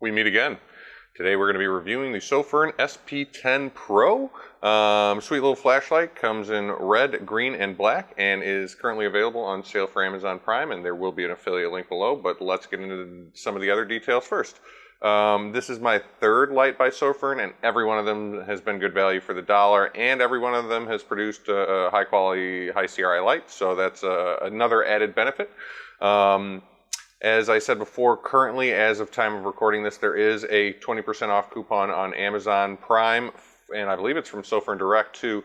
We meet again. Today we're going to be reviewing the Sofirn SP10 Pro. Sweet little flashlight, comes in red, green, and black, and is currently available on sale for Amazon Prime, and there will be an affiliate link below, but let's get into some of the other details first. This is my third light by Sofirn, and every one of them has been good value for the dollar, and every one of them has produced a high quality, high CRI light, so that's another added benefit. As I said before, currently, as of time of recording this, there is a 20% off coupon on Amazon Prime, and I believe it's from Sofirn Direct to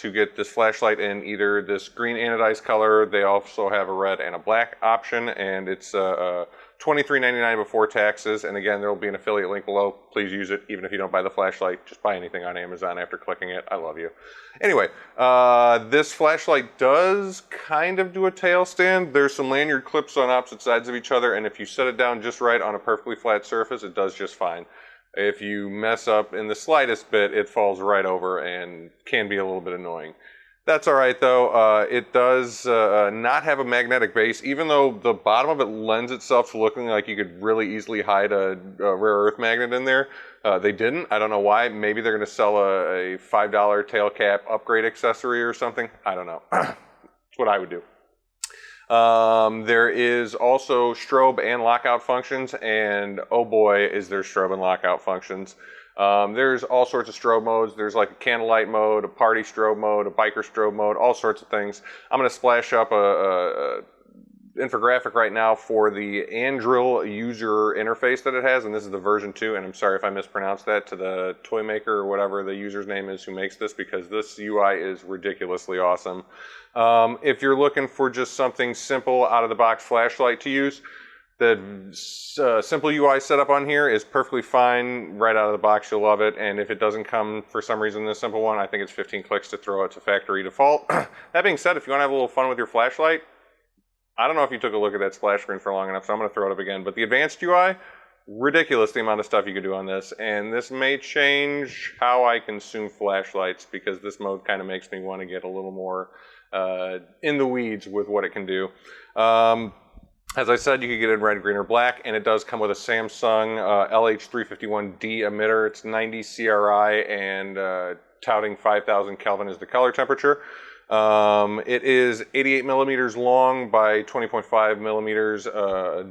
get this flashlight in either this green anodized color. They also have a red and a black option, and it's $23.99 before taxes. And again, there will be an affiliate link below. Please use it, even if you don't buy the flashlight. Just buy anything on Amazon after clicking it. I love you. Anyway, this flashlight does kind of do a tail stand. There's some lanyard clips on opposite sides of each other, and if you set it down just right on a perfectly flat surface, it does just fine. If you mess up in the slightest bit, it falls right over and can be a little bit annoying. That's all right though. It does not have a magnetic base, even though the bottom of it lends itself to looking like you could really easily hide a rare earth magnet in there. They didn't. I don't know why. Maybe they're going to sell a $5 tail cap upgrade accessory or something. I don't know. That's what I would do. There is also strobe and lockout functions, and oh boy, is there strobe and lockout functions. There's all sorts of strobe modes. There's like a candlelight mode, a party strobe mode, a biker strobe mode, all sorts of things. I'm going to splash up a infographic right now for the Andril user interface that it has, and this is the version 2, and I'm sorry if I mispronounced that, to the toy maker or whatever the user's name is who makes this, because this UI is ridiculously awesome. If you're looking for just something simple out-of-the-box flashlight to use, the simple UI setup on here is perfectly fine. Right out of the box, you'll love it. And if it doesn't come for some reason in this simple one, I think it's 15 clicks to throw it to factory default. That being said, if you want to have a little fun with your flashlight, I don't know if you took a look at that splash screen for long enough, so I'm going to throw it up again. But the advanced UI, ridiculous the amount of stuff you can do on this. And this may change how I consume flashlights, because this mode kind of makes me want to get a little more in the weeds with what it can do. As I said, you can get it in red, green, or black, and it does come with a Samsung LH351D emitter. It's 90 CRI and touting 5,000 Kelvin as the color temperature. It is 88 millimeters long by 20.5 millimeters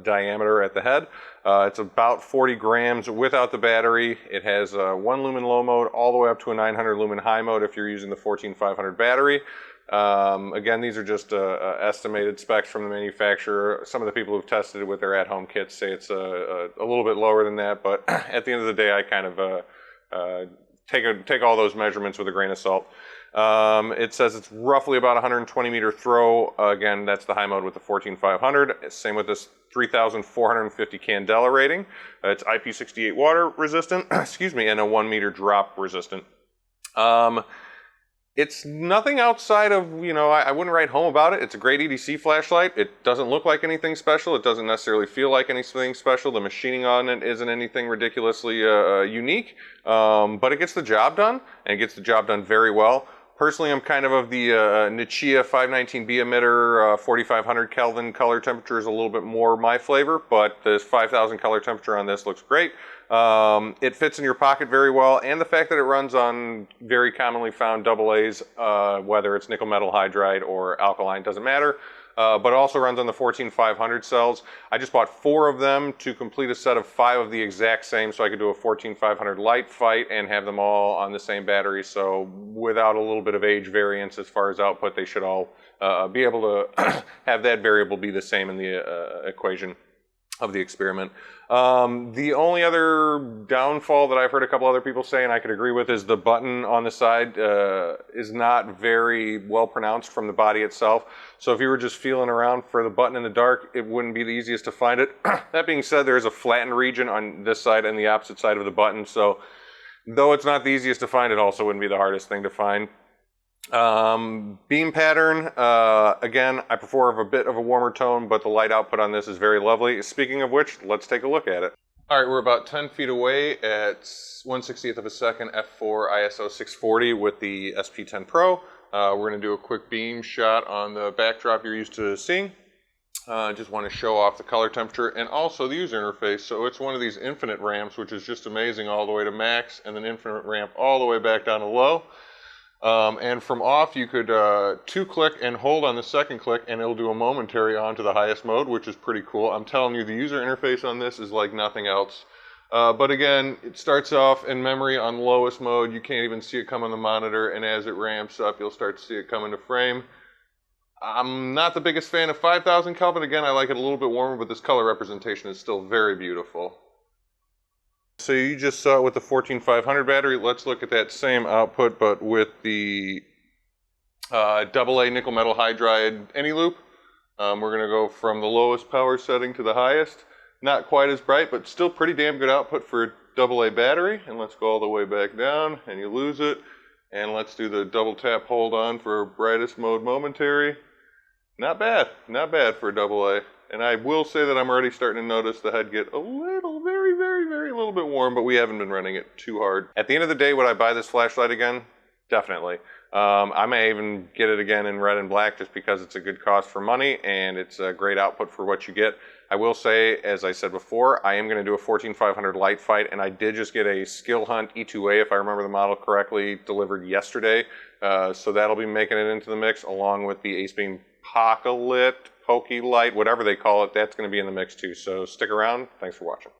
diameter at the head. It's about 40 grams without the battery. It has a 1 lumen low mode all the way up to a 900 lumen high mode if you're using the 14500 battery. Again, these are just estimated specs from the manufacturer. Some of the people who've tested it with their at-home kits say it's a little bit lower than that, but at the end of the day, I kind of take all those measurements with a grain of salt. It says it's roughly about 120 meter throw. Again, that's the high mode with the 14500. Same with this 3450 candela rating. It's IP68 water resistant, excuse me, and a 1 meter drop resistant. It's nothing outside of, you know, I wouldn't write home about it. It's a great EDC flashlight. It doesn't look like anything special. It doesn't necessarily feel like anything special. The machining on it isn't anything ridiculously unique, but it gets the job done, and it gets the job done very well. Personally, I'm kind of the Nichia 519B emitter, 4500 Kelvin color temperature is a little bit more my flavor, but this 5000 color temperature on this looks great. It fits in your pocket very well, and the fact that it runs on very commonly found AA's, whether it's nickel metal hydride or alkaline, doesn't matter. But it also runs on the 14500 cells. I just bought 4 of them to complete a set of 5 of the exact same, so I could do a 14500 light fight and have them all on the same battery. So without a little bit of age variance as far as output, they should all be able to have that variable be the same in the equation of the experiment. The only other downfall that I've heard a couple other people say, and I could agree with, is the button on the side is not very well pronounced from the body itself. So if you were just feeling around for the button in the dark, it wouldn't be the easiest to find it. That being said, there is a flattened region on this side and the opposite side of the button. So though it's not the easiest to find, it also wouldn't be the hardest thing to find. Beam pattern, again, I prefer a bit of a warmer tone, but the light output on this is very lovely. Speaking of which, let's take a look at it. All right, we're about 10 feet away at 1/60th of a second f4 ISO 640 with the SP10 Pro. We're going to do a quick beam shot on the backdrop you're used to seeing. Just want to show off the color temperature and also the user interface. So it's one of these infinite ramps, which is just amazing, all the way to max, and then infinite ramp all the way back down to low. And from off, you could 2-click and hold on the second click, and it'll do a momentary on to the highest mode, which is pretty cool. I'm telling you, the user interface on this is like nothing else. But again, it starts off in memory on lowest mode. You can't even see it come on the monitor, and as it ramps up, you'll start to see it come into frame. I'm not the biggest fan of 5,000 Kelvin. Again, I like it a little bit warmer, but this color representation is still very beautiful. So you just saw it with the 14500 battery. Let's look at that same output, but with the AA nickel metal hydride any loop. We're going to go from the lowest power setting to the highest. Not quite as bright, but still pretty damn good output for a AA battery. And let's go all the way back down, and you lose it. And let's do the double tap hold on for brightest mode momentary. Not bad for a AA. And I will say that I'm already starting to notice the head get a little, very little bit warm, but we haven't been running it too hard. At the end of the day, would I buy this flashlight again? Definitely. I may even get it again in red and black just because it's a good cost for money and it's a great output for what you get. I will say, as I said before, I am going to do a 14500 light fight, and I did just get a Skill Hunt E2A, if I remember the model correctly, delivered yesterday. So that'll be making it into the mix along with the Acebeam Pocket Light, whatever they call it. That's going to be in the mix too. So stick around. Thanks for watching.